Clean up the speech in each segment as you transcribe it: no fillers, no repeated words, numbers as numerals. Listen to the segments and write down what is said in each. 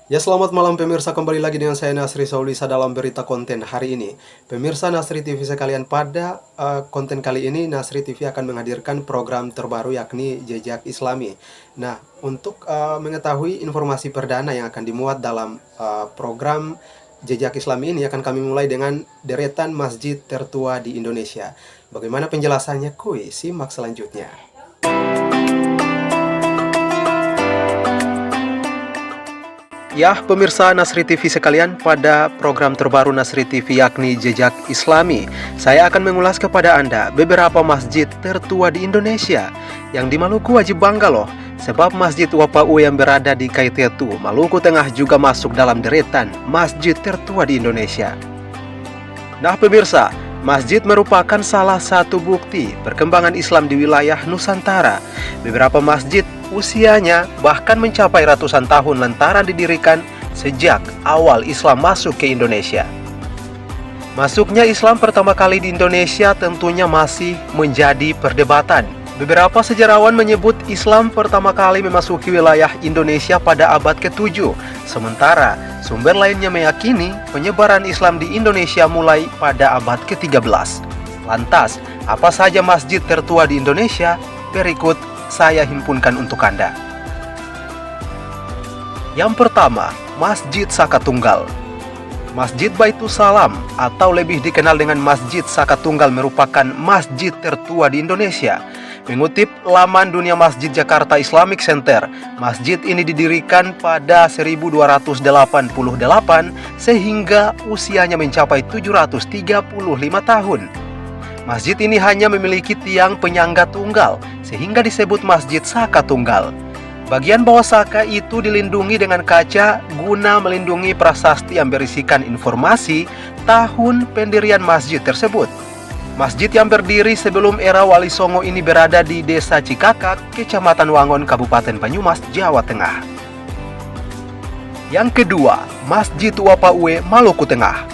Ya, selamat malam pemirsa, kembali lagi dengan saya Nasri Saulisa dalam berita konten hari ini. Pemirsa Nasri TV sekalian, pada konten kali ini Nasri TV akan menghadirkan program terbaru yakni Jejak Islami. Nah, untuk mengetahui informasi perdana yang akan dimuat dalam program Jejak Islami ini, akan kami mulai dengan deretan masjid tertua di Indonesia. Bagaimana penjelasannya? Kuy, simak selanjutnya. Ya, pemirsa Nasri TV sekalian, pada program terbaru Nasri TV yakni Jejak Islami, saya akan mengulas kepada Anda beberapa masjid tertua di Indonesia. Yang di Maluku wajib bangga loh, sebab Masjid Wapau yang berada di Kaitetu, Maluku Tengah juga masuk dalam deretan masjid tertua di Indonesia. Nah pemirsa, masjid merupakan salah satu bukti perkembangan Islam di wilayah Nusantara. Beberapa masjid usianya bahkan mencapai ratusan tahun lantaran didirikan sejak awal Islam masuk ke Indonesia. Masuknya Islam pertama kali di Indonesia tentunya masih menjadi perdebatan. Beberapa sejarawan menyebut Islam pertama kali memasuki wilayah Indonesia pada abad ke-7, sementara sumber lainnya meyakini penyebaran Islam di Indonesia mulai pada abad ke-13. Lantas, apa saja masjid tertua di Indonesia? Berikut saya himpunkan untuk Anda. Yang pertama, Masjid Saka Tunggal. Masjid Baitus Salam atau lebih dikenal dengan Masjid Saka Tunggal merupakan masjid tertua di Indonesia. Mengutip laman Dunia Masjid Jakarta Islamic Center, masjid ini didirikan pada 1288 sehingga usianya mencapai 735 tahun. Masjid ini hanya memiliki tiang penyangga tunggal, sehingga disebut Masjid Saka Tunggal. Bagian bawah saka itu dilindungi dengan kaca guna melindungi prasasti yang berisikan informasi tahun pendirian masjid tersebut. Masjid yang berdiri sebelum era Wali Songo ini berada di Desa Cikakak, Kecamatan Wangon, Kabupaten Banyumas, Jawa Tengah. Yang kedua, Masjid Wapaue, Maluku Tengah.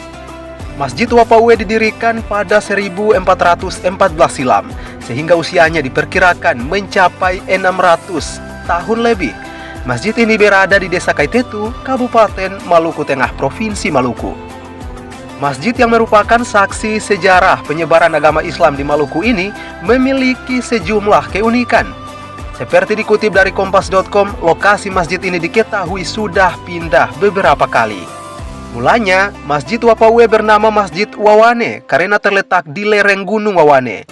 Masjid Wapaue didirikan pada 1414 silam, sehingga usianya diperkirakan mencapai 600 tahun lebih. Masjid ini berada di Desa Kaitetu, Kabupaten Maluku Tengah, Provinsi Maluku. Masjid yang merupakan saksi sejarah penyebaran agama Islam di Maluku ini memiliki sejumlah keunikan. Seperti dikutip dari kompas.com, lokasi masjid ini diketahui sudah pindah beberapa kali. Mulanya, Masjid Wapaue bernama Masjid Wawane karena terletak di lereng Gunung Wawane.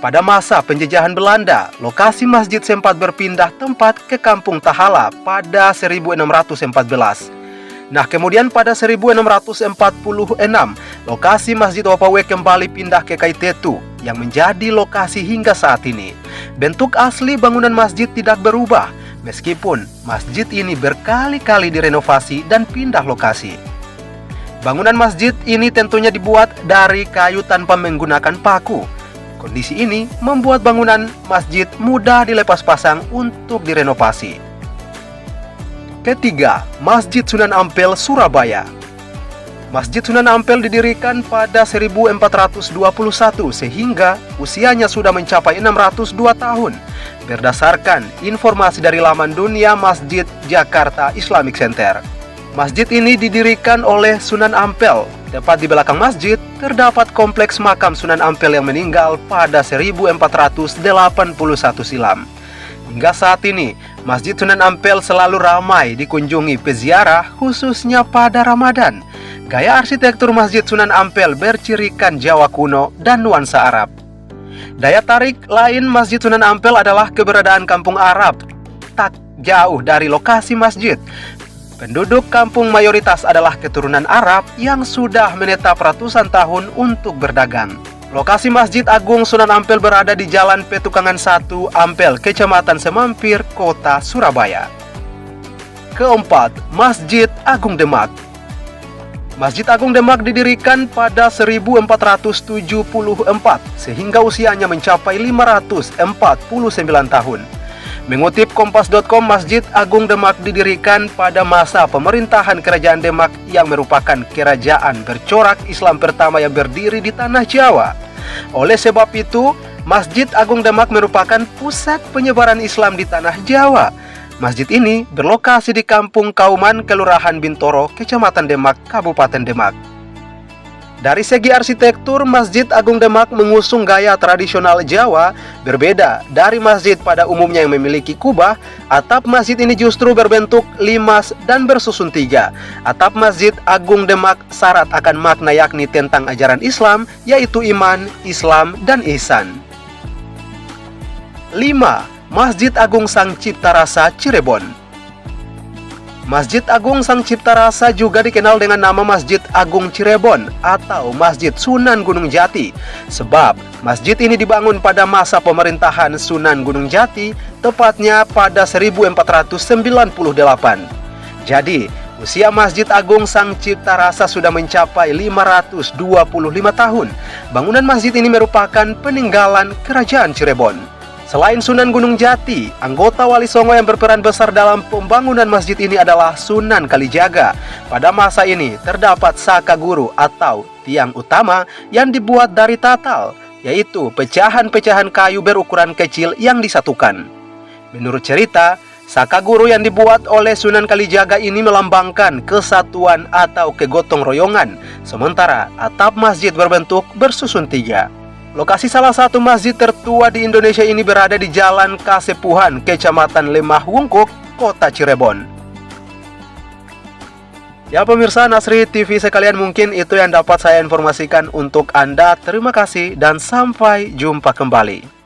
Pada masa penjajahan Belanda, lokasi masjid sempat berpindah tempat ke Kampung Tahala pada 1614. Nah, kemudian pada 1646, lokasi Masjid Wapaue kembali pindah ke Kaitetu yang menjadi lokasi hingga saat ini. Bentuk asli bangunan masjid tidak berubah, meskipun masjid ini berkali-kali direnovasi dan pindah lokasi. Bangunan masjid ini tentunya dibuat dari kayu tanpa menggunakan paku. Kondisi ini membuat bangunan masjid mudah dilepas pasang untuk direnovasi. Ketiga, Masjid Sunan Ampel, Surabaya. Masjid Sunan Ampel didirikan pada 1421 sehingga usianya sudah mencapai 602 tahun. Berdasarkan informasi dari laman Dunia Masjid Jakarta Islamic Center. Masjid ini didirikan oleh Sunan Ampel. Tepat di belakang masjid terdapat kompleks makam Sunan Ampel yang meninggal pada 1481 silam. Hingga saat ini, Masjid Sunan Ampel selalu ramai dikunjungi peziarah khususnya pada Ramadan. Gaya arsitektur Masjid Sunan Ampel bercirikan Jawa kuno dan nuansa Arab. Daya tarik lain Masjid Sunan Ampel adalah keberadaan kampung Arab tak jauh dari lokasi masjid. Penduduk kampung mayoritas adalah keturunan Arab yang sudah menetap ratusan tahun untuk berdagang. Lokasi Masjid Agung Sunan Ampel berada di Jalan Petukangan 1 Ampel, Kecamatan Semampir, Kota Surabaya. Keempat, Masjid Agung Demak. Masjid Agung Demak didirikan pada 1474 sehingga usianya mencapai 549 tahun. Mengutip kompas.com, Masjid Agung Demak didirikan pada masa pemerintahan Kerajaan Demak yang merupakan kerajaan bercorak Islam pertama yang berdiri di tanah Jawa. Oleh sebab itu, Masjid Agung Demak merupakan pusat penyebaran Islam di tanah Jawa. Masjid ini berlokasi di Kampung Kauman, Kelurahan Bintoro, Kecamatan Demak, Kabupaten Demak. Dari segi arsitektur, Masjid Agung Demak mengusung gaya tradisional Jawa, berbeda dari masjid pada umumnya yang memiliki kubah. Atap masjid ini justru berbentuk limas dan bersusun tiga. Atap Masjid Agung Demak syarat akan makna yakni tentang ajaran Islam, yaitu iman, Islam, dan ihsan. 5. Masjid Agung Sang Cipta Rasa Cirebon. Masjid Agung Sang Cipta Rasa juga dikenal dengan nama Masjid Agung Cirebon atau Masjid Sunan Gunung Jati, sebab masjid ini dibangun pada masa pemerintahan Sunan Gunung Jati, tepatnya pada 1498. Jadi, usia Masjid Agung Sang Cipta Rasa sudah mencapai 525 tahun. Bangunan masjid ini merupakan peninggalan Kerajaan Cirebon. Selain Sunan Gunung Jati, anggota Wali Songo yang berperan besar dalam pembangunan masjid ini adalah Sunan Kalijaga. Pada masa ini terdapat saka guru atau tiang utama yang dibuat dari tatal, yaitu pecahan-pecahan kayu berukuran kecil yang disatukan. Menurut cerita, saka guru yang dibuat oleh Sunan Kalijaga ini melambangkan kesatuan atau kegotong royongan, sementara atap masjid berbentuk bersusun tiga. Lokasi salah satu masjid tertua di Indonesia ini berada di Jalan Kasepuhan, Kecamatan Lemah Wungkuk, Kota Cirebon. Ya pemirsa Nasri TV sekalian, mungkin itu yang dapat saya informasikan untuk Anda. Terima kasih dan sampai jumpa kembali.